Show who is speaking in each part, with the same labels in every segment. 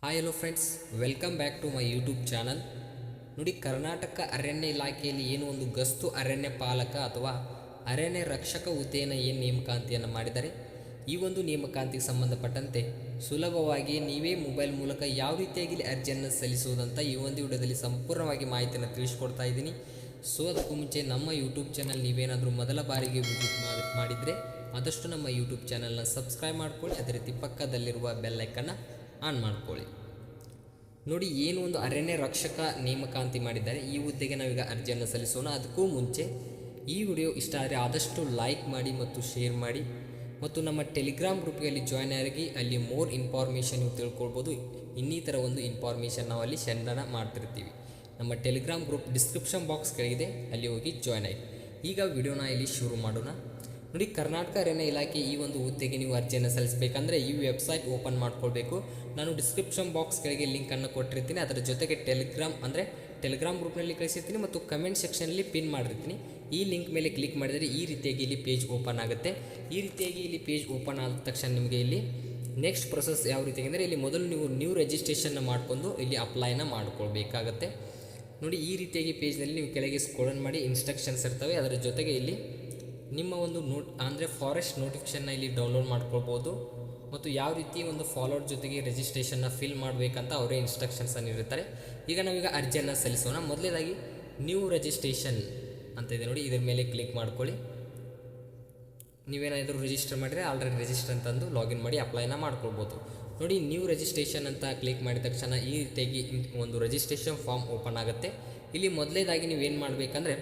Speaker 1: Hi hello friends, welcome back to my YouTube channel. ನೋಡಿ, ಕರ್ನಾಟಕ ಅರಣ್ಯ ಇಲಾಖೆಯಲ್ಲಿ ಏನು ಒಂದು ಗಸ್ತು ಅರಣ್ಯ ಪಾಲಕ ಅಥವಾ ಅರಣ್ಯ ರಕ್ಷಕ ಹುದ್ದೆಯನ್ನು ಏನು ನೇಮಕಾತಿಯನ್ನು ಮಾಡಿದ್ದಾರೆ, ಈ ಒಂದು ನೇಮಕಾತಿಗೆ ಸಂಬಂಧಪಟ್ಟಂತೆ ಸುಲಭವಾಗಿ ನೀವೇ ಮೊಬೈಲ್ ಮೂಲಕ ಯಾವ ರೀತಿಯಾಗಿ ಅರ್ಜಿಯನ್ನು ಸಲ್ಲಿಸುವುದಂತ ಈ ಒಂದು ವಿಡಿಯೋದಲ್ಲಿ ಸಂಪೂರ್ಣವಾಗಿ ಮಾಹಿತಿಯನ್ನು ತಿಳಿಸ್ಕೊಡ್ತಾ ಇದ್ದೀನಿ. ಸೊ ಅದಕ್ಕೂ ಮುಂಚೆ ನಮ್ಮ ಯೂಟ್ಯೂಬ್ ಚಾನಲ್ ನೀವೇನಾದರೂ ಮೊದಲ ಬಾರಿಗೆ ವಿಸಿಟ್ ಮಾಡಿದರೆ ಆದಷ್ಟು ನಮ್ಮ ಯೂಟ್ಯೂಬ್ ಚಾನಲ್ನ ಸಬ್ಸ್ಕ್ರೈಬ್ ಮಾಡ್ಕೊಳ್ಳಿ. ಅದೇ ರೀತಿ ಪಕ್ಕದಲ್ಲಿರುವ ಬೆಲ್ಲೈಕನ್ನು ಆನ್ ಮಾಡ್ಕೊಳ್ಳಿ. ನೋಡಿ, ಏನು ಒಂದು ಅರಣ್ಯ ರಕ್ಷಕ ನೇಮಕಾತಿ ಮಾಡಿದ್ದಾರೆ, ಈ ಹುದ್ದೆಗೆ ನಾವೀಗ ಅರ್ಜಿಯನ್ನು ಸಲ್ಲಿಸೋಣ. ಅದಕ್ಕೂ ಮುಂಚೆ ಈ ವಿಡಿಯೋ ಇಷ್ಟ ಆದರೆ ಆದಷ್ಟು ಲೈಕ್ ಮಾಡಿ ಮತ್ತು ಶೇರ್ ಮಾಡಿ ಮತ್ತು ನಮ್ಮ ಟೆಲಿಗ್ರಾಮ್ ಗ್ರೂಪ್ಗೆ ಜಾಯ್ನ್ ಆಗಿ ಅಲ್ಲಿ ಮೋರ್ ಇನ್ಫಾರ್ಮೇಷನ್ ನೀವು ತಿಳ್ಕೊಳ್ಬೋದು. ಇನ್ನಿತರ ಒಂದು ಇನ್ಫಾರ್ಮೇಷನ್ ನಾವು ಅಲ್ಲಿ ಸೆಂಡನ್ನು ಮಾಡ್ತಿರ್ತೀವಿ. ನಮ್ಮ ಟೆಲಿಗ್ರಾಮ್ ಗ್ರೂಪ್ ಡಿಸ್ಕ್ರಿಪ್ಷನ್ ಬಾಕ್ಸ್ ಕೆಳಗಿದೆ, ಅಲ್ಲಿ ಹೋಗಿ ಜಾಯ್ನ್ ಆಗಿ. ಈಗ ವಿಡಿಯೋನ ಇಲ್ಲಿ ಶುರು ಮಾಡೋಣ. ನೋಡಿ, ಕರ್ನಾಟಕ ಅರಣ್ಯ ಇಲಾಖೆ ಈ ಒಂದು ಹುದ್ದೆಗೆ ನೀವು ಅರ್ಜಿಯನ್ನು ಸಲ್ಲಿಸಬೇಕಂದ್ರೆ ಈ ವೆಬ್ಸೈಟ್ ಓಪನ್ ಮಾಡ್ಕೊಳ್ಬೇಕು. ನಾನು ಡಿಸ್ಕ್ರಿಪ್ಷನ್ ಬಾಕ್ಸ್ ಕೆಳಗೆ ಲಿಂಕನ್ನು ಕೊಟ್ಟಿರ್ತೀನಿ. ಅದರ ಜೊತೆಗೆ ಟೆಲಿಗ್ರಾಮ್ ಗ್ರೂಪ್ನಲ್ಲಿ ಕಳಿಸಿರ್ತೀನಿ ಮತ್ತು ಕಮೆಂಟ್ ಸೆಕ್ಷನಲ್ಲಿ ಪಿನ್ ಮಾಡಿರ್ತೀನಿ. ಈ ಲಿಂಕ್ ಮೇಲೆ ಕ್ಲಿಕ್ ಮಾಡಿದರೆ ಈ ರೀತಿಯಾಗಿ ಇಲ್ಲಿ ಪೇಜ್ ಓಪನ್ ಆಗುತ್ತೆ. ಈ ರೀತಿಯಾಗಿ ಇಲ್ಲಿ ಪೇಜ್ ಓಪನ್ ಆದ ತಕ್ಷಣ ನಿಮಗೆ ಇಲ್ಲಿ ನೆಕ್ಸ್ಟ್ ಪ್ರೊಸೆಸ್ ಯಾವ ರೀತಿ ಅಂದರೆ ಇಲ್ಲಿ ಮೊದಲು ನೀವು ನ್ಯೂ ರಿಜಿಸ್ಟ್ರೇಷನ್ನ ಮಾಡಿಕೊಂಡು ಇಲ್ಲಿ ಅಪ್ಲೈನ ಮಾಡ್ಕೊಳ್ಬೇಕಾಗತ್ತೆ. ನೋಡಿ, ಈ ರೀತಿಯಾಗಿ ಪೇಜ್ನಲ್ಲಿ ನೀವು ಕೆಳಗೆ ಸ್ಕ್ರೋಲ್ ಮಾಡಿ ಇನ್ಸ್ಟ್ರಕ್ಷನ್ಸ್ ಇರ್ತವೆ. ಅದರ ಜೊತೆಗೆ ಇಲ್ಲಿ ನಿಮ್ಮ ಒಂದು ಫಾರೆಸ್ಟ್ ನೋಟಿಫಿಕೇಷನ್ನ ಇಲ್ಲಿ ಡೌನ್ಲೋಡ್ ಮಾಡ್ಕೊಳ್ಬೋದು ಮತ್ತು ಯಾವ ರೀತಿ ಒಂದು ಫಾಲೋವರ್ ಜೊತೆಗೆ ರಿಜಿಸ್ಟ್ರೇಷನ್ನ ಫಿಲ್ ಮಾಡಬೇಕಂತ ಅವರೇ ಇನ್ಸ್ಟ್ರಕ್ಷನ್ಸನ್ನು ಇರ್ತಾರೆ. ಈಗ ನಾವೀಗ ಅರ್ಜಿಯನ್ನು ಸಲ್ಲಿಸೋಣ. ಮೊದಲೇದಾಗಿ ನ್ಯೂ ರಿಜಿಸ್ಟ್ರೇಷನ್ ಅಂತ ಇದೆ ನೋಡಿ, ಇದರ ಮೇಲೆ ಕ್ಲಿಕ್ ಮಾಡ್ಕೊಳ್ಳಿ. ನೀವೇನಾದರೂ ರಿಜಿಸ್ಟರ್ ಮಾಡಿದರೆ ಆಲ್ರೆಡಿ ರಿಜಿಸ್ಟರ್ ಅಂತಂದು ಲಾಗಿನ್ ಮಾಡಿ ಅಪ್ಲೈನ ಮಾಡ್ಕೊಳ್ಬೋದು. ನೋಡಿ, ನ್ಯೂ ರಿಜಿಸ್ಟ್ರೇಷನ್ ಅಂತ ಕ್ಲಿಕ್ ಮಾಡಿದ ತಕ್ಷಣ ಈ ರೀತಿಯಾಗಿ ಒಂದು ರಿಜಿಸ್ಟ್ರೇಷನ್ ಫಾರ್ಮ್ ಓಪನ್ ಆಗುತ್ತೆ. ಇಲ್ಲಿ ಮೊದಲೇದಾಗಿ ನೀವೇನು ಮಾಡಬೇಕಂದ್ರೆ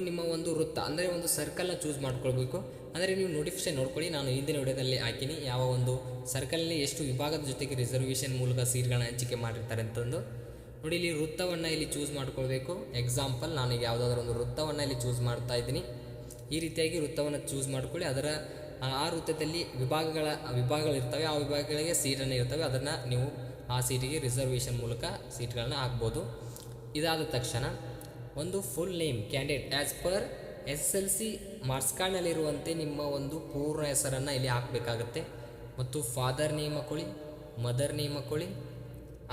Speaker 1: ನಿಮ್ಮ ಒಂದು ವೃತ್ತ ಅಂದರೆ ಒಂದು ಸರ್ಕಲ್ನ ಚೂಸ್ ಮಾಡ್ಕೊಳ್ಬೇಕು. ಅಂದರೆ ನೀವು ನೋಟಿಫಿಕೇಷನ್ ನೋಡ್ಕೊಳ್ಳಿ, ನಾನು ಹಿಂದಿನ ವಿಡಿಯೋದಲ್ಲಿ ಹಾಕಿನಿ ಯಾವ ಒಂದು ಸರ್ಕಲಲ್ಲಿ ಎಷ್ಟು ವಿಭಾಗದ ಜೊತೆಗೆ ರಿಸರ್ವೇಷನ್ ಮೂಲಕ ಸೀಟ್ಗಳನ್ನ ಹಂಚಿಕೆ ಮಾಡಿರ್ತಾರೆ ಅಂತಂದು. ನೋಡಿ, ಇಲ್ಲಿ ವೃತ್ತವನ್ನು ಇಲ್ಲಿ ಚೂಸ್ ಮಾಡ್ಕೊಳ್ಬೇಕು. ಎಕ್ಸಾಂಪಲ್ ನಾನು ಈಗ ಯಾವುದಾದ್ರೂ ಒಂದು ವೃತ್ತವನ್ನು ಇಲ್ಲಿ ಚೂಸ್ ಮಾಡ್ತಾ ಇದ್ದೀನಿ. ಈ ರೀತಿಯಾಗಿ ವೃತ್ತವನ್ನು ಚೂಸ್ ಮಾಡ್ಕೊಳ್ಳಿ. ಅದರ ಆ ವೃತ್ತದಲ್ಲಿ ವಿಭಾಗಗಳಿರ್ತವೆ, ಆ ವಿಭಾಗಗಳಿಗೆ ಸೀಟನ್ನು ಇರ್ತವೆ. ಅದನ್ನು ನೀವು ಆ ಸೀಟಿಗೆ ರಿಸರ್ವೇಷನ್ ಮೂಲಕ ಸೀಟ್ಗಳನ್ನ ಹಾಕ್ಬೋದು. ಇದಾದ ತಕ್ಷಣ ಒಂದು full name candidate as per SSLC marks ಕಾರ್ಡ್ನಲ್ಲಿರುವಂತೆ ನಿಮ್ಮ ಒಂದು ಪೂರ್ಣ ಹೆಸರನ್ನು ಇಲ್ಲಿ ಹಾಕಬೇಕಾಗತ್ತೆ. ಮತ್ತು ಫಾದರ್ ನೇಮ್ ಹಾಕ್ಕೊಳ್ಳಿ, ಮದರ್ ನೇಮ್ ಹಾಕ್ಕೊಳ್ಳಿ.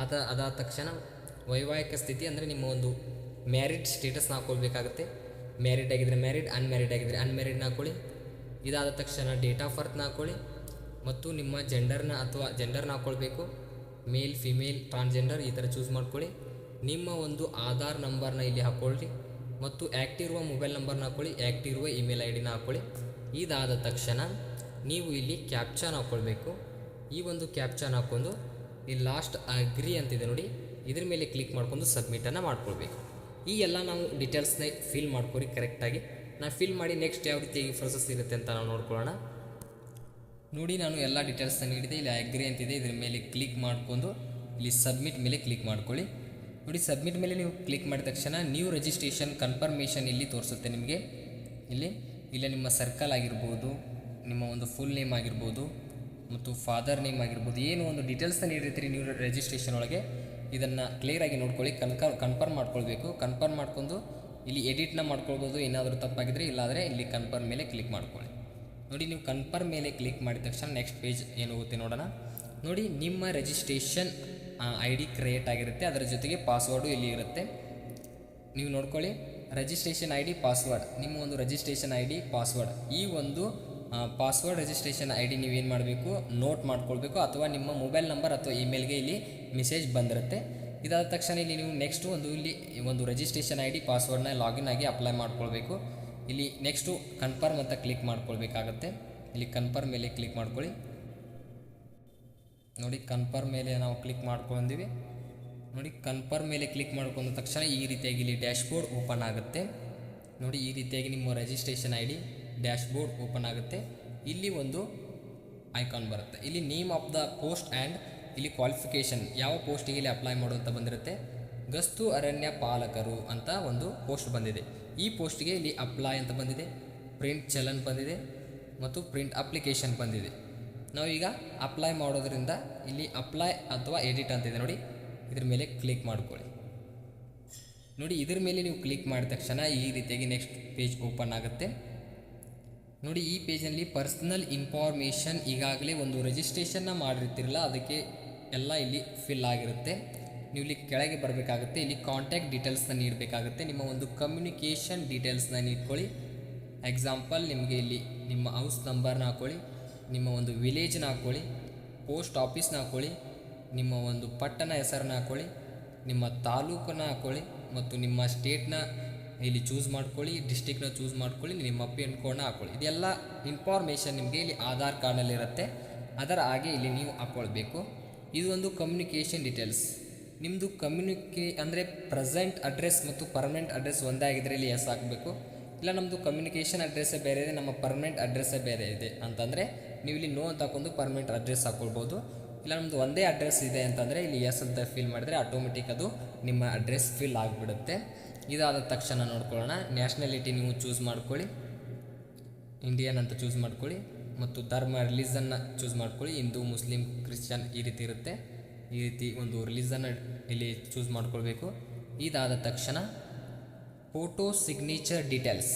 Speaker 1: ಅದಾದ ತಕ್ಷಣ ವೈವಾಹಿಕ ಸ್ಥಿತಿ ಅಂದರೆ ನಿಮ್ಮ ಒಂದು ಮ್ಯಾರಿಡ್ ಸ್ಟೇಟಸ್ನ ಹಾಕ್ಕೊಳ್ಬೇಕಾಗತ್ತೆ. ಮ್ಯಾರಿಡ್ ಆಗಿದ್ದರೆ ಮ್ಯಾರಿಡ್, ಅನ್ಮ್ಯಾರಿಡ್ ಆಗಿದ್ದರೆ ಅನ್ಮ್ಯಾರಿಡ್ನ ಹಾಕ್ಕೊಳ್ಳಿ. ಇದಾದ ತಕ್ಷಣ ಡೇಟ್ ಆಫ್ ಬರ್ತ್ನ ಹಾಕ್ಕೊಳ್ಳಿ ಮತ್ತು ನಿಮ್ಮ ಜೆಂಡರ್ನ ಹಾಕ್ಕೊಳ್ಬೇಕು. ಮೇಲ್, ಫಿಮೇಲ್, ಟ್ರಾನ್ಸ್ಜೆಂಡರ್ ಈ ಥರ ಚೂಸ್ ಮಾಡ್ಕೊಳ್ಳಿ. ನಿಮ್ಮ ಒಂದು ಆಧಾರ್ ನಂಬರ್ನ ಇಲ್ಲಿ ಹಾಕ್ಕೊಳ್ಳಿ ಮತ್ತು ಆ್ಯಕ್ಟಿವ್ ಇರುವ ಮೊಬೈಲ್ ನಂಬರ್ನ ಹಾಕ್ಕೊಳ್ಳಿ, ಆ್ಯಕ್ಟಿವ್ ಇರುವ ಇಮೇಲ್ ID ನ ಹಾಕ್ಕೊಳ್ಳಿ. ಇದಾದ ತಕ್ಷಣ ನೀವು ಇಲ್ಲಿ ಕ್ಯಾಪ್ಚಾನ ಹಾಕ್ಕೊಳ್ಬೇಕು. ಈ ಒಂದು ಕ್ಯಾಪ್ಚಾನ ಹಾಕ್ಕೊಂಡು ಈ ಲಾಸ್ಟ್ ಅಗ್ರಿ ಅಂತಿದೆ ನೋಡಿ, ಇದ್ರ ಮೇಲೆ ಕ್ಲಿಕ್ ಮಾಡ್ಕೊಂಡು ಸಬ್ಮಿಟನ್ನು ಮಾಡ್ಕೊಳ್ಬೇಕು. ಈ ಎಲ್ಲ ನಾವು ಡೀಟೇಲ್ಸ್ನ ಫಿಲ್ ಮಾಡ್ಕೊರಿ ಕರೆಕ್ಟಾಗಿ. ನಾನು ಫಿಲ್ ಮಾಡಿ ನೆಕ್ಸ್ಟ್ ಯಾವ ರೀತಿಯಾಗಿ ಪ್ರೊಸೆಸ್ ಇರುತ್ತೆ ಅಂತ ನಾವು ನೋಡ್ಕೊಳ್ಳೋಣ. ನೋಡಿ, ನಾನು ಎಲ್ಲ ಡೀಟೇಲ್ಸ್ನ ನೀಡಿದೆ. ಇಲ್ಲಿ ಅಗ್ರಿ ಅಂತಿದೆ, ಇದ್ರ ಮೇಲೆ ಕ್ಲಿಕ್ ಮಾಡ್ಕೊಂಡು ಇಲ್ಲಿ ಸಬ್ಮಿಟ್ ಮೇಲೆ ಕ್ಲಿಕ್ ಮಾಡ್ಕೊಳ್ಳಿ. ನೋಡಿ, ಸಬ್ಮಿಟ್ ಮೇಲೆ ನೀವು ಕ್ಲಿಕ್ ಮಾಡಿದ ತಕ್ಷಣ ನ್ಯೂ ರಿಜಿಸ್ಟ್ರೇಷನ್ ಕನ್ಫರ್ಮೇಷನ್ ಇಲ್ಲಿ ತೋರಿಸುತ್ತೆ ನಿಮಗೆ. ಇಲ್ಲಿ ನಿಮ್ಮ ಸರ್ಕಲ್ ಆಗಿರ್ಬೋದು, ನಿಮ್ಮ ಒಂದು ಫುಲ್ ನೇಮ್ ಆಗಿರ್ಬೋದು ಮತ್ತು ಫಾದರ್ ನೇಮ್ ಆಗಿರ್ಬೋದು, ಏನು ಒಂದು ಡೀಟೇಲ್ಸ್ನ ನೀಡಿರ್ತೀರಿ ನ್ಯೂ ರಿಜಿಸ್ಟ್ರೇಷನ್ ಒಳಗೆ, ಇದನ್ನು ಕ್ಲಿಯರಾಗಿ ನೋಡ್ಕೊಳ್ಳಿ. ಕನ್ಫರ್ಮ್ ಮಾಡ್ಕೊಳ್ಬೇಕು. ಕನ್ಫರ್ಮ್ ಮಾಡ್ಕೊಂಡು ಇಲ್ಲಿ ಎಡಿಟ್ನ ಮಾಡ್ಕೊಳ್ಬೋದು ಏನಾದರೂ ತಪ್ಪಾಗಿದ್ದರೆ. ಇಲ್ಲಾದರೆ ಇಲ್ಲಿ ಕನ್ಫರ್ಮ್ ಮೇಲೆ ಕ್ಲಿಕ್ ಮಾಡ್ಕೊಳ್ಳಿ. ನೋಡಿ, ನೀವು ಕನ್ಫರ್ಮ್ ಮೇಲೆ ಕ್ಲಿಕ್ ಮಾಡಿದ ತಕ್ಷಣ ನೆಕ್ಸ್ಟ್ ಪೇಜ್ ಏನಾಗುತ್ತೆ ನೋಡೋಣ. ನೋಡಿ, ನಿಮ್ಮ ರಿಜಿಸ್ಟ್ರೇಷನ್ ID ಕ್ರಿಯೇಟ್ ಆಗಿರುತ್ತೆ. ಅದರ ಜೊತೆಗೆ ಪಾಸ್ವರ್ಡು ಇಲ್ಲಿ ಇರುತ್ತೆ. ನೀವು ನೋಡ್ಕೊಳ್ಳಿ, ರಿಜಿಸ್ಟ್ರೇಷನ್ ID ಪಾಸ್ವರ್ಡ್, ನಿಮ್ಮ ಒಂದು ರಿಜಿಸ್ಟ್ರೇಷನ್ ID ಪಾಸ್ವರ್ಡ್, ಈ ಒಂದು ಪಾಸ್ವರ್ಡ್ ರಿಜಿಸ್ಟ್ರೇಷನ್ ID ನೀವೇನು ಮಾಡಬೇಕು, ನೋಟ್ ಮಾಡ್ಕೊಳ್ಬೇಕು. ಅಥವಾ ನಿಮ್ಮ ಮೊಬೈಲ್ ನಂಬರ್ ಅಥವಾ ಇಮೇಲ್ಗೆ ಇಲ್ಲಿ ಮೆಸೇಜ್ ಬಂದಿರುತ್ತೆ. ಇದಾದ ತಕ್ಷಣ ಇಲ್ಲಿ ನೀವು ನೆಕ್ಸ್ಟು ಇಲ್ಲಿ ಒಂದು ರಿಜಿಸ್ಟ್ರೇಷನ್ ID ಪಾಸ್ವರ್ಡ್ನ ಲಾಗಿನ್ ಆಗಿ ಅಪ್ಲೈ ಮಾಡ್ಕೊಳ್ಬೇಕು. ಇಲ್ಲಿ ನೆಕ್ಸ್ಟು ಕನ್ಫರ್ಮ್ ಅಂತ ಕ್ಲಿಕ್ ಮಾಡ್ಕೊಳ್ಬೇಕಾಗತ್ತೆ. ಇಲ್ಲಿ ಕನ್ಫರ್ಮ್ ಮೇಲೆ ಕ್ಲಿಕ್ ಮಾಡ್ಕೊಳ್ಳಿ. ನೋಡಿ, ಕನ್ಫರ್ಮ್ ಮೇಲೆ ನಾವು ಕ್ಲಿಕ್ ಮಾಡ್ಕೊಂಡಿವಿ. ನೋಡಿ, ಕನ್ಫರ್ಮ್ ಮೇಲೆ ಕ್ಲಿಕ್ ಮಾಡ್ಕೊಂಡ ತಕ್ಷಣ ಈ ರೀತಿಯಾಗಿ ಇಲ್ಲಿ ಡ್ಯಾಶ್ಬೋರ್ಡ್ ಓಪನ್ ಆಗುತ್ತೆ. ನೋಡಿ, ಈ ರೀತಿಯಾಗಿ ನಿಮ್ಮ ರಿಜಿಸ್ಟ್ರೇಷನ್ ID ಡ್ಯಾಶ್ಬೋರ್ಡ್ ಓಪನ್ ಆಗುತ್ತೆ. ಇಲ್ಲಿ ಒಂದು ಐಕಾನ್ ಬರುತ್ತೆ. ಇಲ್ಲಿ name of the post and ಇಲ್ಲಿ ಕ್ವಾಲಿಫಿಕೇಷನ್, ಯಾವ ಪೋಸ್ಟಿಗೆ ಇಲ್ಲಿ ಅಪ್ಲೈ ಮಾಡೋಂತ ಬಂದಿರುತ್ತೆ. ಗಸ್ತು ಅರಣ್ಯ ಪಾಲಕರು ಅಂತ ಒಂದು ಪೋಸ್ಟ್ ಬಂದಿದೆ. ಈ ಪೋಸ್ಟಿಗೆ ಇಲ್ಲಿ ಅಪ್ಲೈ ಅಂತ ಬಂದಿದೆ, ಪ್ರಿಂಟ್ ಚಲನ್ ಬಂದಿದೆ ಮತ್ತು ಪ್ರಿಂಟ್ ಅಪ್ಲಿಕೇಶನ್ ಬಂದಿದೆ. ನಾವೀಗ ಅಪ್ಲೈ ಮಾಡೋದ್ರಿಂದ ಇಲ್ಲಿ ಅಪ್ಲೈ ಅಥವಾ ಎಡಿಟ್ ಅಂತಿದೆ ನೋಡಿ, ಇದ್ರ ಮೇಲೆ ಕ್ಲಿಕ್ ಮಾಡ್ಕೊಳ್ಳಿ. ನೋಡಿ, ಇದ್ರ ಮೇಲೆ ನೀವು ಕ್ಲಿಕ್ ಮಾಡಿದ ತಕ್ಷಣ ಈ ರೀತಿಯಾಗಿ ನೆಕ್ಸ್ಟ್ ಪೇಜ್ ಓಪನ್ ಆಗುತ್ತೆ. ನೋಡಿ, ಈ ಪೇಜ್ನಲ್ಲಿ ಪರ್ಸ್ನಲ್ ಇನ್ಫಾರ್ಮೇಷನ್ ಈಗಾಗಲೇ ಒಂದು ರಿಜಿಸ್ಟ್ರೇಷನ್ನ ಮಾಡಿರ್ತಿರಲ್ಲ, ಅದಕ್ಕೆ ಎಲ್ಲ ಇಲ್ಲಿ ಫಿಲ್ ಆಗಿರುತ್ತೆ. ನೀವು ಇಲ್ಲಿ ಕೆಳಗೆ ಬರಬೇಕಾಗುತ್ತೆ. ಇಲ್ಲಿ ಕಾಂಟ್ಯಾಕ್ಟ್ ಡೀಟೇಲ್ಸ್ನ ನೀಡಬೇಕಾಗುತ್ತೆ. ನಿಮ್ಮ ಒಂದು ಕಮ್ಯುನಿಕೇಷನ್ ಡೀಟೇಲ್ಸ್ನ ನೀಡ್ಕೊಳ್ಳಿ. ಎಕ್ಸಾಂಪಲ್ ನಿಮಗೆ ಇಲ್ಲಿ ನಿಮ್ಮ ಹೌಸ್ ನಂಬರ್ನ ಹಾಕ್ಕೊಳ್ಳಿ, ನಿಮ್ಮ ಒಂದು ವಿಲೇಜ್ನ ಹಾಕ್ಕೊಳ್ಳಿ, ಪೋಸ್ಟ್ ಆಫೀಸ್ನ ಹಾಕ್ಕೊಳ್ಳಿ, ನಿಮ್ಮ ಒಂದು ಪಟ್ಟಣ ಹೆಸರನ್ನ ಹಾಕ್ಕೊಳ್ಳಿ, ನಿಮ್ಮ ತಾಲೂಕನ್ನ ಹಾಕ್ಕೊಳ್ಳಿ ಮತ್ತು ನಿಮ್ಮ ಸ್ಟೇಟ್ನ ಇಲ್ಲಿ ಚೂಸ್ ಮಾಡ್ಕೊಳ್ಳಿ, ಡಿಸ್ಟಿಕ್ನ ಚೂಸ್ ಮಾಡ್ಕೊಳ್ಳಿ, ನಿಮ್ಮ ಪಿನ್ ಕೋಡ್ನ ಹಾಕ್ಕೊಳ್ಳಿ. ಇದೆಲ್ಲ ಇನ್ಫಾರ್ಮೇಷನ್ ನಿಮಗೆ ಇಲ್ಲಿ ಆಧಾರ್ ಕಾರ್ಡ್ನಲ್ಲಿರುತ್ತೆ. ಅದರ ಹಾಗೆ ಇಲ್ಲಿ ನೀವು ಹಾಕ್ಕೊಳ್ಬೇಕು. ಇದು ಒಂದು ಕಮ್ಯುನಿಕೇಷನ್ ಡೀಟೇಲ್ಸ್. ನಿಮ್ಮದು ಅಂದರೆ ಪ್ರೆಸೆಂಟ್ ಅಡ್ರೆಸ್ ಮತ್ತು ಪರ್ಮನೆಂಟ್ ಅಡ್ರೆಸ್ ಒಂದೇ ಆಗಿದ್ದರೆ ಇಲ್ಲಿ ಎಸ್ ಹಾಕಬೇಕು. ಇಲ್ಲ ನಮ್ಮದು ಕಮ್ಯುನಿಕೇಷನ್ ಅಡ್ರೆಸ್ಸೇ ಬೇರೆ ಇದೆ, ನಮ್ಮ ಪರ್ಮನೆಂಟ್ ಅಡ್ರೆಸ್ಸೇ ಬೇರೆ ಇದೆ ಅಂತಂದರೆ ನೀವು ಇಲ್ಲಿ ನೋ ಅಂತ ಹಾಕೊಂಡು ಪರ್ಮನೆಂಟ್ ಅಡ್ರೆಸ್ ಹಾಕ್ಕೊಳ್ಬೋದು. ಇಲ್ಲ ನಮ್ಮದು ಒಂದೇ ಅಡ್ರೆಸ್ ಇದೆ ಅಂತಂದರೆ ಇಲ್ಲಿ ಎಸ್ ಅಂತ ಫಿಲ್ ಮಾಡಿದ್ರೆ ಆಟೋಮೆಟಿಕ್ ಅದು ನಿಮ್ಮ ಅಡ್ರೆಸ್ ಫಿಲ್ ಆಗಿಬಿಡುತ್ತೆ. ಇದಾದ ತಕ್ಷಣ ನೋಡ್ಕೊಳ್ಳೋಣ. ನ್ಯಾಷನಾಲಿಟಿ ನೀವು ಚೂಸ್ ಮಾಡ್ಕೊಳ್ಳಿ, ಇಂಡಿಯನ್ ಅಂತ ಚೂಸ್ ಮಾಡ್ಕೊಳ್ಳಿ ಮತ್ತು ಧರ್ಮ ರಿಲೀಜನ್ನ ಚೂಸ್ ಮಾಡ್ಕೊಳ್ಳಿ. ಹಿಂದೂ, ಮುಸ್ಲಿಂ, ಕ್ರಿಶ್ಚಿಯನ್ ಈ ರೀತಿ ಇರುತ್ತೆ. ಈ ರೀತಿ ಒಂದು ರಿಲೀಜನ್ನ ಇಲ್ಲಿ ಚೂಸ್ ಮಾಡ್ಕೊಳ್ಬೇಕು. ಇದಾದ ತಕ್ಷಣ ಫೋಟೋ ಸಿಗ್ನೇಚರ್ ಡೀಟೇಲ್ಸ್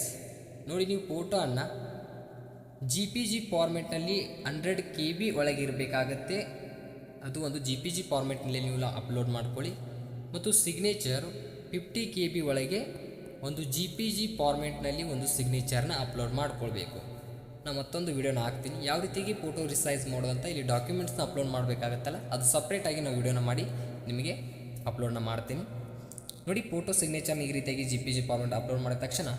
Speaker 1: ನೋಡಿ. ನೀವು ಫೋಟೋವನ್ನು JPG ಫಾರ್ಮೆಟ್ನಲ್ಲಿ 100 KB ಒಳಗಿರಬೇಕಾಗತ್ತೆ. ಅದು ಒಂದು JPG ಫಾರ್ಮೆಟ್ನಲ್ಲಿ ನೀವು ಅಪ್ಲೋಡ್ ಮಾಡ್ಕೊಳ್ಳಿ. ಮತ್ತು ಸಿಗ್ನೇಚರ್ 50 KB ಒಳಗೆ ಒಂದು JPG ಫಾರ್ಮೆಟ್ನಲ್ಲಿ ಒಂದು ಸಿಗ್ನೇಚರ್ನ ಅಪ್ಲೋಡ್ ಮಾಡ್ಕೊಳ್ಬೇಕು. ನಾನು ಮತ್ತೊಂದು ವೀಡಿಯೋನ ಹಾಕ್ತೀನಿ ಯಾವ ರೀತಿಗೆ ಫೋಟೋ ರಿಸೈಸ್ ಮಾಡೋದಂತ. ಇಲ್ಲಿ ಡಾಕ್ಯುಮೆಂಟ್ಸ್ನ ಅಪ್ಲೋಡ್ ಮಾಡಬೇಕಾಗತ್ತಲ್ಲ, ಅದು ಸಪ್ರೇಟಾಗಿ ನಾವು ವೀಡಿಯೋನ ಮಾಡಿ ನಿಮಗೆ ಅಪ್ಲೋಡ್ನ ಮಾಡ್ತೀನಿ ನೋಡಿ. ಫೋಟೋ ಸಿಗ್ನೇಚರ್ನ ಈ ರೀತಿಯಾಗಿ JPG ಫಾರ್ಮೆಟ್ ಅಪ್ಲೋಡ್ ಮಾಡಿದ ತಕ್ಷಣ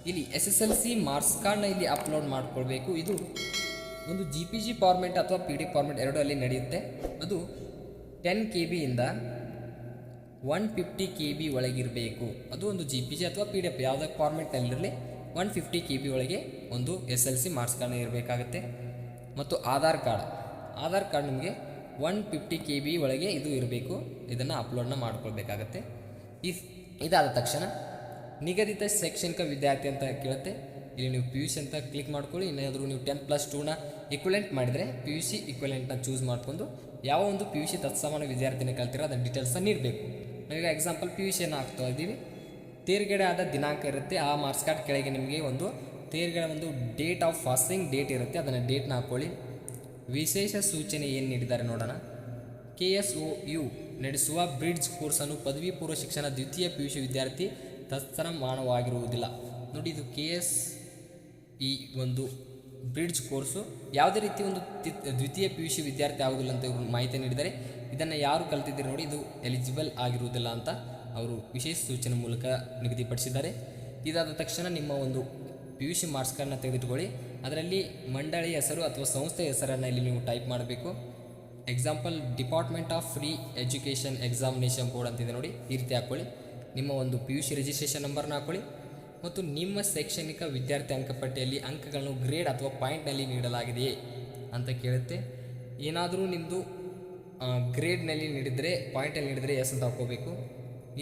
Speaker 1: ಇಲ್ಲಿ SSLC ಮಾರ್ಕ್ಸ್ ಕಾರ್ಡ್ನ ಇಲ್ಲಿ ಅಪ್ಲೋಡ್ ಮಾಡ್ಕೊಳ್ಬೇಕು. ಇದು ಒಂದು JPG ಫಾರ್ಮೆಟ್ ಅಥವಾ PDF ಫಾರ್ಮೆಟ್ ಎರಡೂ ಅಲ್ಲಿ ನಡೆಯುತ್ತೆ. ಅದು 10 KB ಇಂದ 150 KB ಒಳಗಿರಬೇಕು. ಅದು ಒಂದು JPG ಅಥವಾ PDF ಯಾವುದೇ ಫಾರ್ಮೆಟ್ನಲ್ಲಿರಲಿ 150 KB ಒಳಗೆ ಒಂದು SLC ಮಾರ್ಕ್ಸ್ ಕಾರ್ಡ್ ಇರಬೇಕಾಗುತ್ತೆ. ಮತ್ತು ಆಧಾರ್ ಕಾರ್ಡ್ ನಿಮಗೆ 150 KB ಒಳಗೆ ಇದು ಇರಬೇಕು. ಇದನ್ನು ಅಪ್ಲೋಡ್ನ ಮಾಡ್ಕೊಳ್ಬೇಕಾಗತ್ತೆ. ಇದಾದ ತಕ್ಷಣ ನಿಗದಿತ ಶೈಕ್ಷಣಿಕ ವಿದ್ಯಾರ್ಥಿ ಅಂತ ಕೇಳುತ್ತೆ. ಇಲ್ಲಿ ನೀವು PUC ಅಂತ ಕ್ಲಿಕ್ ಮಾಡ್ಕೊಳ್ಳಿ. ಏನಾದರೂ ನೀವು 10+2ನ ಇಕ್ವಲೆಂಟ್ ಮಾಡಿದರೆ PUC ಇಕ್ವಲೆಂಟ್ನ ಚೂಸ್ ಮಾಡಿಕೊಂಡು ಯಾವ ಒಂದು PUC ತತ್ಸಮಾನ ವಿದ್ಯಾರ್ಥಿನ ಕಲ್ತಿರೋ ಅದನ್ನು ಡೀಟೇಲ್ಸನ್ನು ನೀಡಬೇಕು. ನಾವೀಗ ಎಕ್ಸಾಂಪಲ್ PUCಯನ್ನು ಹಾಕ್ತಾ ಇದ್ದೀವಿ. ತೇರ್ಗಡೆ ಆದ ದಿನಾಂಕ ಇರುತ್ತೆ. ಆ ಮಾರ್ಕ್ಸ್ ಕಾರ್ಡ್ ಕೆಳಗೆ ನಿಮಗೆ ಒಂದು ತೇರ್ಗಡೆ ಒಂದು ಡೇಟ್ ಆಫ್ ಪಾಸಿಂಗ್ ಡೇಟ್ ಇರುತ್ತೆ, ಅದನ್ನು ಡೇಟ್ನ ಹಾಕ್ಕೊಳ್ಳಿ. ವಿಶೇಷ ಸೂಚನೆ ಏನು ನೀಡಿದ್ದಾರೆ ನೋಡೋಣ. KSOU ನಡೆಸುವ ಬ್ರಿಡ್ಜ್ ಕೋರ್ಸನ್ನು ಪದವಿ ಪೂರ್ವ ಶಿಕ್ಷಣ ದ್ವಿತೀಯ PUC ವಿದ್ಯಾರ್ಥಿ ತತ್ಸಮಾನವಾಗಿರುವುದಿಲ್ಲ. ನೋಡಿ, ಇದು ಈ ಒಂದು ಬ್ರಿಡ್ಜ್ ಕೋರ್ಸು ಯಾವುದೇ ರೀತಿ ಒಂದು ದ್ವಿತೀಯ PUC ವಿದ್ಯಾರ್ಥಿ ಆಗುವುದಿಲ್ಲ ಅಂತ ಇವರು ಮಾಹಿತಿ ನೀಡಿದ್ದಾರೆ. ಇದನ್ನು ಯಾರು ಕಲ್ತಿದ್ದೀರಿ ನೋಡಿ, ಇದು ಎಲಿಜಿಬಲ್ ಆಗಿರುವುದಿಲ್ಲ ಅಂತ ಅವರು ವಿಶೇಷ ಸೂಚನೆ ಮೂಲಕ ನಿಗದಿಪಡಿಸಿದ್ದಾರೆ. ಇದಾದ ತಕ್ಷಣ ನಿಮ್ಮ ಒಂದು PUC ಮಾರ್ಕ್ಸ್ ಕಾರ್ಡ್ನ ತೆಗೆದುಕೊಳ್ಳಿ. ಅದರಲ್ಲಿ ಮಂಡಳಿ ಹೆಸರು ಅಥವಾ ಸಂಸ್ಥೆ ಹೆಸರನ್ನು ಇಲ್ಲಿ ನೀವು ಟೈಪ್ ಮಾಡಬೇಕು. Example department of free education examination board ಅಂತಿದೆ ನೋಡಿ, ಈ ರೀತಿ ಹಾಕ್ಕೊಳ್ಳಿ. ನಿಮ್ಮ ಒಂದು PUC ರಿಜಿಸ್ಟ್ರೇಷನ್ ನಂಬರ್ನ ಹಾಕ್ಕೊಳ್ಳಿ ಮತ್ತು ನಿಮ್ಮ ಶೈಕ್ಷಣಿಕ ವಿದ್ಯಾರ್ಥಿ ಅಂಕಪಟ್ಟಿಯಲ್ಲಿ ಅಂಕಗಳನ್ನು ಗ್ರೇಡ್ ಅಥವಾ ಪಾಯಿಂಟ್ನಲ್ಲಿ ನೀಡಲಾಗಿದೆಯೇ ಅಂತ ಕೇಳುತ್ತೆ. ಏನಾದರೂ ನಿಮ್ಮದು ಗ್ರೇಡ್ನಲ್ಲಿ ನೀಡಿದರೆ, ಪಾಯಿಂಟಲ್ಲಿ ನೀಡಿದರೆ ಎಸ್ ಅಂತ ಹಾಕ್ಕೋಬೇಕು.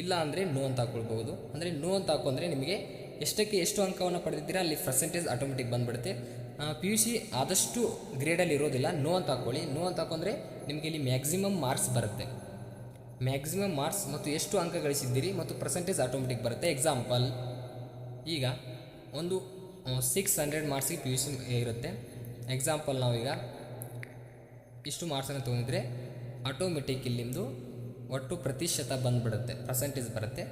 Speaker 1: ಇಲ್ಲ ಅಂದರೆ ನೋ ಅಂತ ಹಾಕ್ಕೊಳ್ಬೋದು. ಅಂದರೆ ನೋ ಅಂತ ಹಾಕೊಂಡ್ರೆ ನಿಮಗೆ ಎಷ್ಟು ಅಂಕವನ್ನು ಪಡೆದಿದ್ದೀರಾ ಅಲ್ಲಿ ಪರ್ಸೆಂಟೇಜ್ ಆಟೋಮೆಟಿಕ್ ಬಂದುಬಿಡುತ್ತೆ. PUC ಆದಷ್ಟು ಗ್ರೇಡಲ್ಲಿ ಇರೋದಿಲ್ಲ. ನೋ ಅಂತ ಹಾಕ್ಕೊಳ್ಳಿ. ನೋ ಅಂತ ಹಾಕೊಂಡ್ರೆ ನಿಮಗೆ ಇಲ್ಲಿ ಮ್ಯಾಕ್ಸಿಮಮ್ ಮಾರ್ಕ್ಸ್ ಬರುತ್ತೆ. ಮ್ಯಾಕ್ಸಿಮಮ್ ಮಾರ್ಕ್ಸ್ ಮತ್ತು ಎಷ್ಟು ಅಂಕ ಗಳಿಸಿದ್ದೀರಿ ಮತ್ತು ಪರ್ಸೆಂಟೇಜ್ ಆಟೋಮೆಟಿಕ್ ಬರುತ್ತೆ. ಎಕ್ಸಾಂಪಲ್ ಈಗ ಒಂದು 600 ಮಾರ್ಕ್ಸಿಗೆ PUC ಇರುತ್ತೆ. ಎಕ್ಸಾಂಪಲ್ ನಾವೀಗ ಇಷ್ಟು ಮಾರ್ಕ್ಸನ್ನು ತೊಗೊಂಡಿದ್ರೆ ಆಟೋಮೆಟಿಕ್ ಇಲ್ಲಿ ನಿಮ್ಮದು ಒಟ್ಟು ಪ್ರತಿಶತ ಬಂದುಬಿಡುತ್ತೆ, ಪರ್ಸೆಂಟೇಜ್ ಬರುತ್ತೆ.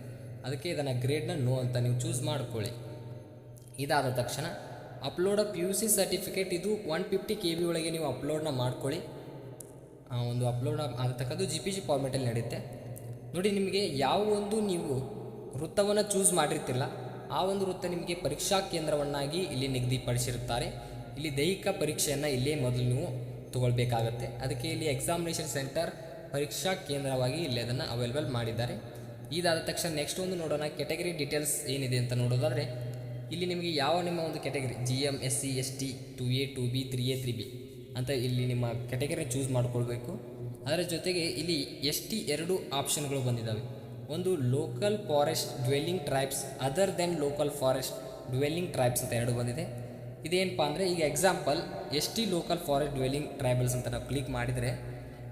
Speaker 1: ಅದಕ್ಕೆ ಇದನ್ನು ಗ್ರೇಡ್ನ ನೋ ಅಂತ ನೀವು ಚೂಸ್ ಮಾಡ್ಕೊಳ್ಳಿ. ಇದಾದ ತಕ್ಷಣ ಅಪ್ಲೋಡ್ PUC ಸರ್ಟಿಫಿಕೇಟ್ ಇದು 150 KB ಒಳಗೆ ನೀವು ಅಪ್ಲೋಡ್ನ ಮಾಡ್ಕೊಳ್ಳಿ. ಒಂದು ಅಪ್ಲೋಡ್ ಆಗತಕ್ಕದ್ದು JPG ಫಾರ್ಮೆಟಲ್ಲಿ ನಡೆಯುತ್ತೆ ನೋಡಿ. ನಿಮಗೆ ಯಾವ ಒಂದು ನೀವು ವೃತ್ತವನ್ನು ಚೂಸ್ ಮಾಡಿರ್ತಿಲ್ಲ ಆ ಒಂದು ವೃತ್ತ ನಿಮಗೆ ಪರೀಕ್ಷಾ ಕೇಂದ್ರವನ್ನಾಗಿ ಇಲ್ಲಿ ನಿಗದಿಪಡಿಸಿರುತ್ತಾರೆ. ಇಲ್ಲಿ ದೈಹಿಕ ಪರೀಕ್ಷೆಯನ್ನು ಇಲ್ಲೇ ಮೊದಲು ನೀವು ತೊಗೊಳ್ಬೇಕಾಗತ್ತೆ. ಅದಕ್ಕೆ ಇಲ್ಲಿ ಎಕ್ಸಾಮಿನೇಷನ್ ಸೆಂಟರ್ ಪರೀಕ್ಷಾ ಕೇಂದ್ರವಾಗಿ ಇಲ್ಲಿ ಅದನ್ನು ಅವೈಲೇಬಲ್ ಮಾಡಿದ್ದಾರೆ. ಇದಾದ ತಕ್ಷಣ ನೆಕ್ಸ್ಟ್ ಒಂದು ನೋಡೋಣ, ಕೆಟಗರಿ ಡೀಟೇಲ್ಸ್ ಏನಿದೆ ಅಂತ ನೋಡೋದಾದರೆ ಇಲ್ಲಿ ನಿಮಗೆ ಯಾವ ನಿಮ್ಮ ಒಂದು category GM SC ST 2A 2B 3A 3B ಅಂತ ಇಲ್ಲಿ ನಿಮ್ಮ ಕೆಟಗರಿ ಚೂಸ್ ಮಾಡ್ಕೊಳ್ಬೇಕು. ಅದರ ಜೊತೆಗೆ ಇಲ್ಲಿ ST 2 ಆಪ್ಷನ್ಗಳು ಬಂದಿದ್ದಾವೆ. ಒಂದು local forest dwelling tribes other than local forest dwelling tribes ಅಂತ 2 ಬಂದಿದೆ. ಇದೇನಪ್ಪ ಅಂದರೆ ಈಗ example ST local forest dwelling tribals ಅಂತ ನಾವು ಕ್ಲಿಕ್ ಮಾಡಿದರೆ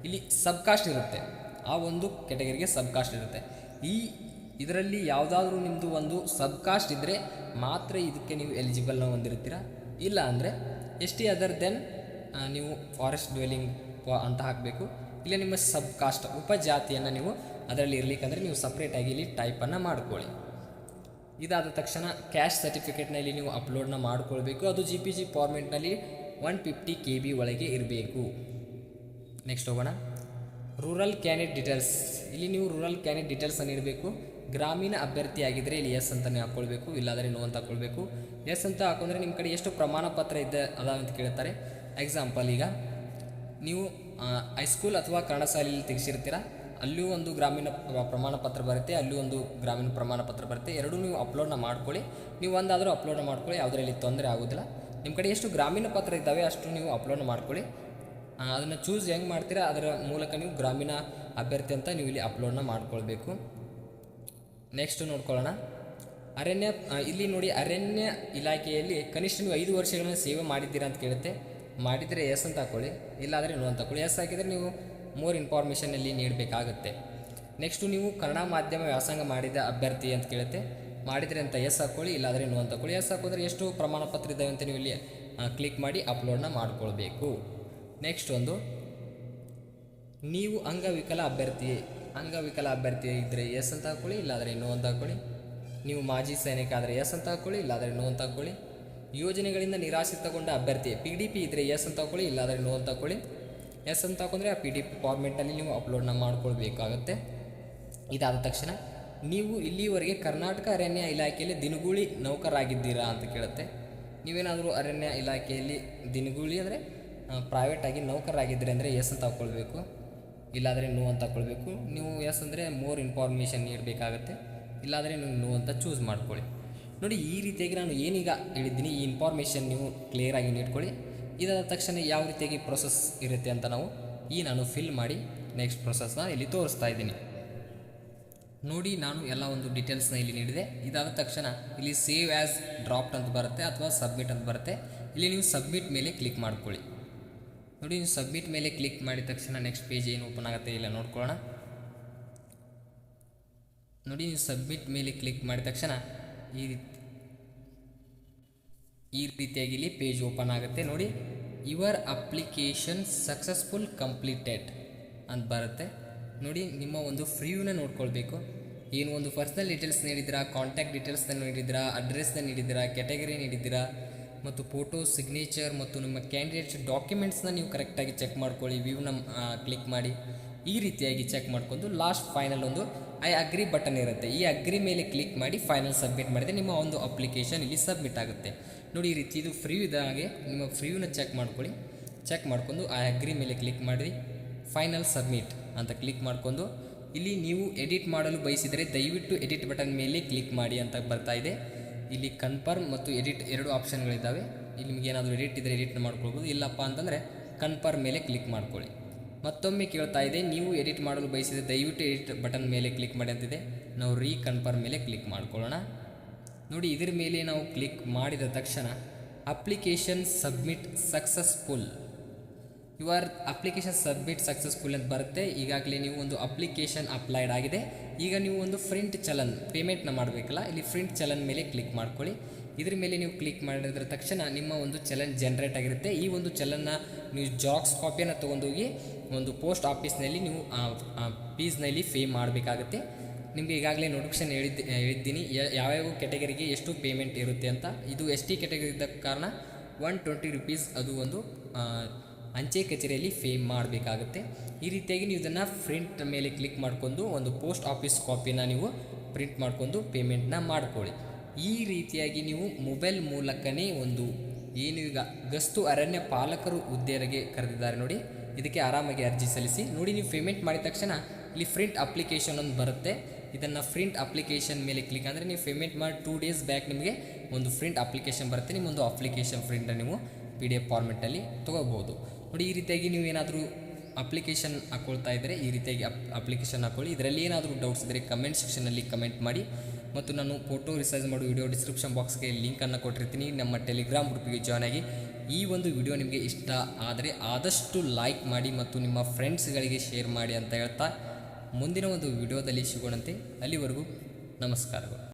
Speaker 1: ಇಲ್ಲಿ ಸಬ್ಕಾಸ್ಟ್ ಇರುತ್ತೆ. ಆ ಒಂದು ಕೆಟಗರಿಗೆ ಸಬ್ಕಾಸ್ಟ್ ಇರುತ್ತೆ. ಇದರಲ್ಲಿ ಯಾವುದಾದ್ರೂ ನಿಮ್ಮದು ಒಂದು ಸಬ್ಕಾಸ್ಟ್ ಇದ್ದರೆ ಮಾತ್ರ ಇದಕ್ಕೆ ನೀವು ಎಲಿಜಿಬಲ್ನ ಹೊಂದಿರ್ತೀರ. ಇಲ್ಲ ಅಂದರೆ ST ಅದರ್ ದೆನ್ ನೀವು ಫಾರೆಸ್ಟ್ ಡ್ವೆಲ್ಲಿಂಗ್ ಅಂತ ಹಾಕಬೇಕು. ಇಲ್ಲ ನಿಮ್ಮ ಸಬ್ ಕಾಸ್ಟ್ ಉಪಜಾತಿಯನ್ನು ನೀವು ಅದರಲ್ಲಿ ಇರಲಿಕ್ಕಂದ್ರೆ ನೀವು ಸಪ್ರೇಟಾಗಿ ಇಲ್ಲಿ ಟೈಪನ್ನು ಮಾಡ್ಕೊಳ್ಳಿ. ಇದಾದ ತಕ್ಷಣ ಕ್ಯಾಶ್ ಸರ್ಟಿಫಿಕೇಟ್ನಲ್ಲಿ ನೀವು ಅಪ್ಲೋಡ್ನ ಮಾಡಿಕೊಳ್ಬೇಕು. ಅದು GPG ಫಾರ್ಮೆಟ್ನಲ್ಲಿ 150 KB ಒಳಗೆ ಇರಬೇಕು. ನೆಕ್ಸ್ಟ್ ಹೋಗೋಣ. Rural candidate details. ಇಲ್ಲಿ ನೀವು ರೂರಲ್ ಕ್ಯಾಂಡಿಡೇಟ್ ಡೀಟೇಲ್ಸನ್ನು ಇಡಬೇಕು. ಗ್ರಾಮೀಣ ಅಭ್ಯರ್ಥಿ ಆಗಿದ್ದರೆ ಇಲ್ಲಿ ಎಸ್ ಅಂತಲೇ ಹಾಕ್ಕೊಳ್ಬೇಕು, ಇಲ್ಲಾಂದರೆ ನೋ ಅಂತ ಹಾಕ್ಕೊಳ್ಬೇಕು. ಎಸ್ ಅಂತ ಹಾಕೊಂಡ್ರೆ ನಿಮ್ಮ ಕಡೆ ಎಷ್ಟು ಪ್ರಮಾಣ ಪತ್ರ ಇದೆ ಅದಾವ ಅಂತ ಕೇಳ್ತಾರೆ. ಎಕ್ಸಾಂಪಲ್, ಈಗ ನೀವು ಹೈಸ್ಕೂಲ್ ಅಥವಾ ಕನ್ನಡ ಶಾಲೆಯಲ್ಲಿ ತೆಗೆಸಿರ್ತೀರ, ಅಲ್ಲೂ ಒಂದು ಗ್ರಾಮೀಣ ಪ್ರಮಾಣ ಪತ್ರ ಬರುತ್ತೆ, ಅಲ್ಲೂ ಒಂದು ಗ್ರಾಮೀಣ ಪ್ರಮಾಣ ಪತ್ರ ಬರುತ್ತೆ. ಎರಡೂ ನೀವು ಅಪ್ಲೋಡ್ನ ಮಾಡ್ಕೊಳ್ಳಿ. ನೀವು ಒಂದಾದರೂ ಅಪ್ಲೋಡ್ ಮಾಡ್ಕೊಳ್ಳಿ, ಯಾವುದರಲ್ಲಿ ತೊಂದರೆ ಆಗೋದಿಲ್ಲ. ನಿಮ್ಮ ಕಡೆ ಎಷ್ಟು ಗ್ರಾಮೀಣ ಪತ್ರ ಇದ್ದಾವೆ ಅಷ್ಟು ನೀವು ಅಪ್ಲೋಡ್ ಮಾಡ್ಕೊಳ್ಳಿ. ಅದನ್ನು ಚೂಸ್ ಹೆಂಗೆ ಮಾಡ್ತೀರಾ ಅದರ ಮೂಲಕ ನೀವು ಗ್ರಾಮೀಣ ಅಭ್ಯರ್ಥಿ ಅಂತ ನೀವು ಇಲ್ಲಿ ಅಪ್ಲೋಡ್ನ ಮಾಡ್ಕೊಳ್ಬೇಕು. ನೆಕ್ಸ್ಟ್ ನೋಡ್ಕೊಳ್ಳೋಣ. ಇಲ್ಲಿ ನೋಡಿ, ಅರಣ್ಯ ಇಲಾಖೆಯಲ್ಲಿ ಕನಿಷ್ಠ ನೀವು 5 ವರ್ಷಗಳನ್ನು ಸೇವೆ ಮಾಡಿದ್ದೀರಾ ಅಂತ ಕೇಳುತ್ತೆ. ಮಾಡಿದರೆ ಎಸ್ ಅಂತ ಹಾಕ್ಕೊಳ್ಳಿ, ಇಲ್ಲಾದರೆ ನೋ ಅಂತ ಹಾಕ್ಕೊಳ್ಳಿ. ಎಸ್ ಹಾಕಿದರೆ ನೀವು ಮೋರ್ ಇನ್ಫಾರ್ಮೇಷನಲ್ಲಿ ನೀಡಬೇಕಾಗುತ್ತೆ. ನೆಕ್ಸ್ಟು ನೀವು ಕನ್ನಡ ಮಾಧ್ಯಮ ವ್ಯಾಸಂಗ ಮಾಡಿದ ಅಭ್ಯರ್ಥಿ ಅಂತ ಕೇಳುತ್ತೆ. ಮಾಡಿದರೆ ಅಂತ ಎಸ್ ಹಾಕ್ಕೊಳ್ಳಿ, ಇಲ್ಲಾದರೆ ನೋ ಅಂತ ಹಾಕ್ಕೊಳ್ಳಿ. ಎಸ್ ಹಾಕಿದ್ರೆ ಎಷ್ಟು ಪ್ರಮಾಣ ಪತ್ರ ಇದ್ದಾವೆ ಅಂತ ನೀವು ಇಲ್ಲಿ ಕ್ಲಿಕ್ ಮಾಡಿ ಅಪ್ಲೋಡ್ನ ಮಾಡ್ಕೊಳ್ಬೇಕು. ನೆಕ್ಸ್ಟ್ ಒಂದು, ನೀವು ಅಂಗವಿಕಲ ಅಭ್ಯರ್ಥಿ ಇದ್ದರೆ ಎಸ್ ಅಂತ ಹಾಕ್ಕೊಳ್ಳಿ, ಇಲ್ಲಾದರೆ ನೋ ಅಂತ ಹಾಕ್ಕೊಳ್ಳಿ. ನೀವು ಮಾಜಿ ಸೈನಿಕ ಆದರೆ ಎಸ್ ಅಂತ ಹಾಕ್ಕೊಳ್ಳಿ, ಇಲ್ಲಾದರೆ ನೋ ಅಂತ ಹಾಕ್ಕೊಳ್ಳಿ. ಯೋಜನೆಗಳಿಂದ ನಿರಾಶ್ರಿತಗೊಂಡ ಅಭ್ಯರ್ಥಿ PDP ಇದ್ದರೆ ಎಸ್ ಅಂತ ಹಾಕ್ಕೊಳ್ಳಿ, ಇಲ್ಲಾದರೆ ನೋ ಅಂತ ಹಾಕ್ಕೊಳ್ಳಿ. ಎಸ್ ಅಂತ ಹಾಕೊಂಡ್ರೆ ಆ PDP ಫಾರ್ಮೆಟ್ನಲ್ಲಿ ನೀವು ಅಪ್ಲೋಡ್ನ ಮಾಡ್ಕೊಳ್ಬೇಕಾಗತ್ತೆ. ಇದಾದ ತಕ್ಷಣ ನೀವು ಇಲ್ಲಿವರೆಗೆ ಕರ್ನಾಟಕ ಅರಣ್ಯ ಇಲಾಖೆಯಲ್ಲಿ ದಿನಗೂಲಿ ನೌಕರಾಗಿದ್ದೀರಾ ಅಂತ ಕೇಳುತ್ತೆ. ನೀವೇನಾದರೂ ಅರಣ್ಯ ಇಲಾಖೆಯಲ್ಲಿ ದಿನಗೂಲಿ ಅಂದರೆ ಪ್ರೈವೇಟಾಗಿ ನೌಕರಾಗಿದ್ದೀರಿ ಅಂದರೆ ಎಸ್ ಅಂತ ಹಾಕ್ಕೊಳ್ಬೇಕು, ಇಲ್ಲಾದರೆ ನೋ ಅಂತ ಹಾಕ್ಕೊಳ್ಬೇಕು. ನೀವು ಎಸ್ ಅಂದರೆ ಮೋರ್ ಇನ್ಫಾರ್ಮೇಷನ್ ನೀಡಬೇಕಾಗತ್ತೆ, ಇಲ್ಲಾದರೆ ನೀವು ನೋ ಅಂತ ಚೂಸ್ ಮಾಡ್ಕೊಳ್ಳಿ. ನೋಡಿ, ಈ ರೀತಿಯಾಗಿ ನಾನು ಏನೀಗ ಹೇಳಿದ್ದೀನಿ ಈ ಇನ್ಫಾರ್ಮೇಷನ್ ನೀವು ಕ್ಲಿಯರಾಗಿ ನೀಡ್ಕೊಳ್ಳಿ. ಇದಾದ ತಕ್ಷಣ ಯಾವ ರೀತಿಯಾಗಿ ಪ್ರೊಸೆಸ್ ಇರುತ್ತೆ ಅಂತ ನಾನು ಫಿಲ್ ಮಾಡಿ ನೆಕ್ಸ್ಟ್ ಪ್ರೊಸೆಸ್ನ ಇಲ್ಲಿ ತೋರಿಸ್ತಾ ಇದ್ದೀನಿ. ನೋಡಿ, ನಾನು ಎಲ್ಲ ಒಂದು ಡೀಟೇಲ್ಸ್ನ ಇಲ್ಲಿ ನೀಡಿದೆ. ಇದಾದ ತಕ್ಷಣ ಇಲ್ಲಿ ಸೇವ್ ಆ್ಯಸ್ ಡ್ರಾಫ್ಟ್ ಅಂತ ಬರುತ್ತೆ ಅಥವಾ ಸಬ್ಮಿಟ್ ಅಂತ ಬರುತ್ತೆ. ಇಲ್ಲಿ ನೀವು ಸಬ್ಮಿಟ್ ಮೇಲೆ ಕ್ಲಿಕ್ ಮಾಡ್ಕೊಳ್ಳಿ. ನೋಡಿ, ನೀವು ಸಬ್ಮಿಟ್ ಮೇಲೆ ಕ್ಲಿಕ್ ಮಾಡಿದ ತಕ್ಷಣ ನೆಕ್ಸ್ಟ್ ಪೇಜ್ ಏನು ಓಪನ್ ಆಗುತ್ತೆ ಇಲ್ಲ ನೋಡ್ಕೊಳ್ಳೋಣ. ನೋಡಿ, ನೀವು ಸಬ್ಮಿಟ್ ಮೇಲೆ ಕ್ಲಿಕ್ ಮಾಡಿದ ತಕ್ಷಣ ಈ ರೀತಿಯಾಗಿ ಇಲ್ಲಿ ಪೇಜ್ ಓಪನ್ ಆಗುತ್ತೆ. ನೋಡಿ, ಯುವರ್ ಅಪ್ಲಿಕೇಶನ್ ಸಕ್ಸಸ್ಫುಲ್ ಕಂಪ್ಲೀಟೆಡ್ ಅಂತ ಬರುತ್ತೆ. ನೋಡಿ, ನಿಮ್ಮ ಒಂದು ಫ್ರೀವ್ನ ನೋಡ್ಕೊಳ್ಬೇಕು. ಏನು ಒಂದು ಪರ್ಸನಲ್ ಡೀಟೇಲ್ಸ್ ನೀಡಿದ್ದೀರಾ, ಕಾಂಟ್ಯಾಕ್ಟ್ ಡೀಟೇಲ್ಸ್ನ ನೀಡಿದ್ದೀರಾ, ಅಡ್ರೆಸ್ನ ನೀಡಿದ್ದೀರಾ, ಕ್ಯಾಟಗರಿ ನೀಡಿದ್ದೀರಾ, ಮತ್ತು ಫೋಟೋ, ಸಿಗ್ನೇಚರ್ ಮತ್ತು ನಿಮ್ಮ ಕ್ಯಾಂಡಿಡೇಟ್ಸ್ ಡಾಕ್ಯುಮೆಂಟ್ಸ್ನ ನೀವು ಕರೆಕ್ಟಾಗಿ ಚೆಕ್ ಮಾಡ್ಕೊಳ್ಳಿ. ವ್ಯೂನ ಕ್ಲಿಕ್ ಮಾಡಿ ಈ ರೀತಿಯಾಗಿ ಚೆಕ್ ಮಾಡ್ಕೊಂಡು ಲಾಸ್ಟ್ ಫೈನಲ್ ಒಂದು ಐ ಅಗ್ರಿ ಬಟನ್ ಇರುತ್ತೆ. ಈ ಅಗ್ರಿ ಮೇಲೆ ಕ್ಲಿಕ್ ಮಾಡಿ ಫೈನಲ್ ಸಬ್ಮಿಟ್ ಮಾಡಿದರೆ ನಿಮ್ಮ ಒಂದು ಅಪ್ಲಿಕೇಶನ್ ಇಲ್ಲಿ ಸಬ್ಮಿಟ್ ಆಗುತ್ತೆ. ನೋಡಿ, ಈ ರೀತಿ ಇದು ಫ್ರೀ ಇದ್ದಾಗೆ ನಿಮ್ಮ ಫ್ರೀವ್ನ ಚೆಕ್ ಮಾಡ್ಕೊಳ್ಳಿ. ಚೆಕ್ ಮಾಡ್ಕೊಂಡು ಐ ಅಗ್ರಿ ಮೇಲೆ ಕ್ಲಿಕ್ ಮಾಡಿ ಫೈನಲ್ ಸಬ್ಮಿಟ್ ಅಂತ ಕ್ಲಿಕ್ ಮಾಡ್ಕೊಂಡು ಇಲ್ಲಿ ನೀವು ಎಡಿಟ್ ಮಾಡಲು ಬಯಸಿದರೆ ದಯವಿಟ್ಟು ಎಡಿಟ್ ಬಟನ್ ಮೇಲೆ ಕ್ಲಿಕ್ ಮಾಡಿ ಅಂತ ಬರ್ತಾ ಇದೆ. ಇಲ್ಲಿ ಕನ್ಫರ್ಮ್ ಮತ್ತು ಎಡಿಟ್ 2 ಆಪ್ಷನ್ಗಳಿದ್ದಾವೆ. ಇಲ್ಲಿ ನಿಮಗೆ ಏನಾದರೂ ಎಡಿಟ್ ಇದ್ದರೆ ಎಡಿಟ್ ಮಾಡ್ಕೊಳ್ಬೋದು, ಇಲ್ಲಪ್ಪ ಅಂತಂದರೆ ಕನ್ಫರ್ಮ್ ಮೇಲೆ ಕ್ಲಿಕ್ ಮಾಡ್ಕೊಳ್ಳಿ. ಮತ್ತೊಮ್ಮೆ ಕೇಳ್ತಾ ಇದೆ, ನೀವು ಎಡಿಟ್ ಮಾಡಲು ಬಯಸಿದರೆ ದಯವಿಟ್ಟು ಎಡಿಟ್ ಬಟನ್ ಮೇಲೆ ಕ್ಲಿಕ್ ಮಾಡಿ ಅಂತಿದೆ. ನಾವು ಕನ್ಫರ್ಮ್ ಮೇಲೆ ಕ್ಲಿಕ್ ಮಾಡ್ಕೊಳ್ಳೋಣ. ನೋಡಿ, ಇದರ ಮೇಲೆ ನಾವು ಕ್ಲಿಕ್ ಮಾಡಿದ ತಕ್ಷಣ application submit successful, your application submit successful ಅಂತ ಬರುತ್ತೆ. ಈಗಾಗಲೇ ನೀವು ಒಂದು ಅಪ್ಲಿಕೇಶನ್ ಅಪ್ಲೈಡ್ ಆಗಿದೆ. ಈಗ ನೀವು ಒಂದು ಪ್ರಿಂಟ್ ಚಲನ್ ಪೇಮೆಂಟ್ನ ಮಾಡಬೇಕಲ್ಲ, ಇಲ್ಲಿ ಪ್ರಿಂಟ್ ಚಲನ್ ಮೇಲೆ ಕ್ಲಿಕ್ ಮಾಡ್ಕೊಳ್ಳಿ. ಇದ್ರ ಮೇಲೆ ನೀವು ಕ್ಲಿಕ್ ಮಾಡಿದ್ರ ತಕ್ಷಣ ನಿಮ್ಮ ಒಂದು ಚಲನ್ ಜನರೇಟ್ ಆಗಿರುತ್ತೆ. ಈ ಒಂದು ಚಲನ್ನ ನೀವು ಜಾಕ್ಸ್ ಕಾಪಿಯನ್ನು ತೊಗೊಂಡೋಗಿ ಒಂದು ಪೋಸ್ಟ್ ಆಫೀಸ್ನಲ್ಲಿ ನೀವು ಫೀಸ್ನಲ್ಲಿ ಪೇ ಮಾಡಬೇಕಾಗುತ್ತೆ. ನಿಮಗೆ ಈಗಾಗಲೇ ನೋಟಿಫಿಕೇಶನ್ ಹೇಳಿದ್ದೀನಿ ಯಾವ್ಯಾವ ಕ್ಯಾಟಗರಿಗೆ ಎಷ್ಟು ಪೇಮೆಂಟ್ ಇರುತ್ತೆ ಅಂತ. ಇದು ST ಕ್ಯಾಟಗರಿ ಇದ್ದ ಕಾರಣ 120 ರೂಪೀಸ್ ಅದು ಒಂದು ಅಂಚೆ ಕಚೇರಿಯಲ್ಲಿ ಪೇ ಮಾಡಬೇಕಾಗುತ್ತೆ. ಈ ರೀತಿಯಾಗಿ ನೀವು ಇದನ್ನು ಪ್ರಿಂಟ್ ಮೇಲೆ ಕ್ಲಿಕ್ ಮಾಡಿಕೊಂಡು ಒಂದು ಪೋಸ್ಟ್ ಆಫೀಸ್ ಕಾಪಿನ ನೀವು ಪ್ರಿಂಟ್ ಮಾಡಿಕೊಂಡು ಪೇಮೆಂಟ್ನ ಮಾಡ್ಕೊಳ್ಳಿ. ಈ ರೀತಿಯಾಗಿ ನೀವು ಮೊಬೈಲ್ ಮೂಲಕನೇ ಒಂದು ಏನು ಈಗ ಗಸ್ತು ಅರಣ್ಯ ಪಾಲಕರು ಹುದ್ದೆಗೆ ಕರೆದಿದ್ದಾರೆ ನೋಡಿ, ಇದಕ್ಕೆ ಆರಾಮಾಗಿ ಅರ್ಜಿ ಸಲ್ಲಿಸಿ. ನೋಡಿ, ನೀವು ಪೇಮೆಂಟ್ ಮಾಡಿದ ತಕ್ಷಣ ಇಲ್ಲಿ ಪ್ರಿಂಟ್ ಅಪ್ಲಿಕೇಶನ್ ಒಂದು ಬರುತ್ತೆ. ಇದನ್ನು ಪ್ರಿಂಟ್ ಅಪ್ಲಿಕೇಶನ್ ಮೇಲೆ ಕ್ಲಿಕ್ ಅಂದರೆ ನೀವು ಪೇಮೆಂಟ್ ಮಾಡಿ 2 ಡೇಸ್ ಬ್ಯಾಕ್ ನಿಮಗೆ ಒಂದು ಪ್ರಿಂಟ್ ಅಪ್ಲಿಕೇಶನ್ ಬರುತ್ತೆ. ನಿಮ್ಮೊಂದು ಅಪ್ಲಿಕೇಶನ್ ಪ್ರಿಂಟ್ ನೀವು PDF ಫಾರ್ಮೆಟಲ್ಲಿ ತೊಗೋಬೋದು. ನೋಡಿ, ಈ ರೀತಿಯಾಗಿ ನೀವು ಏನಾದರೂ ಅಪ್ಲಿಕೇಶನ್ ಹಾಕ್ಕೊಳ್ತಾ ಇದ್ದರೆ ಈ ರೀತಿಯಾಗಿ ಅಪ್ಲಿಕೇಶನ್ ಹಾಕ್ಕೊಳ್ಳಿ. ಇದರಲ್ಲಿ ಏನಾದರೂ ಡೌಟ್ಸ್ ಇದ್ದರೆ ಕಮೆಂಟ್ ಸೆಕ್ಷನಲ್ಲಿ ಕಮೆಂಟ್ ಮಾಡಿ. ಮತ್ತು ನಾನು ಫೋಟೋ ರಿಸೈಸ್ ಮಾಡೋ ವಿಡಿಯೋ ಡಿಸ್ಕ್ರಿಪ್ಷನ್ ಬಾಕ್ಸ್ಗೆ ಲಿಂಕನ್ನು ಕೊಟ್ಟಿರ್ತೀನಿ. ನಮ್ಮ ಟೆಲಿಗ್ರಾಮ್ ಗ್ರೂಪಿಗೆ ಜಾಯ್ನ್ ಆಗಿ. ಈ ಒಂದು ವಿಡಿಯೋ ನಿಮಗೆ ಇಷ್ಟ ಆದರೆ ಆದಷ್ಟು ಲೈಕ್ ಮಾಡಿ ಮತ್ತು ನಿಮ್ಮ ಫ್ರೆಂಡ್ಸ್ಗಳಿಗೆ ಶೇರ್ ಮಾಡಿ ಅಂತ ಹೇಳ್ತಾ ಮುಂದಿನ ಒಂದು ವಿಡಿಯೋದಲ್ಲಿ ಸಿಗೋಣಂತೆ. ಅಲ್ಲಿವರೆಗೂ ನಮಸ್ಕಾರಗಳು.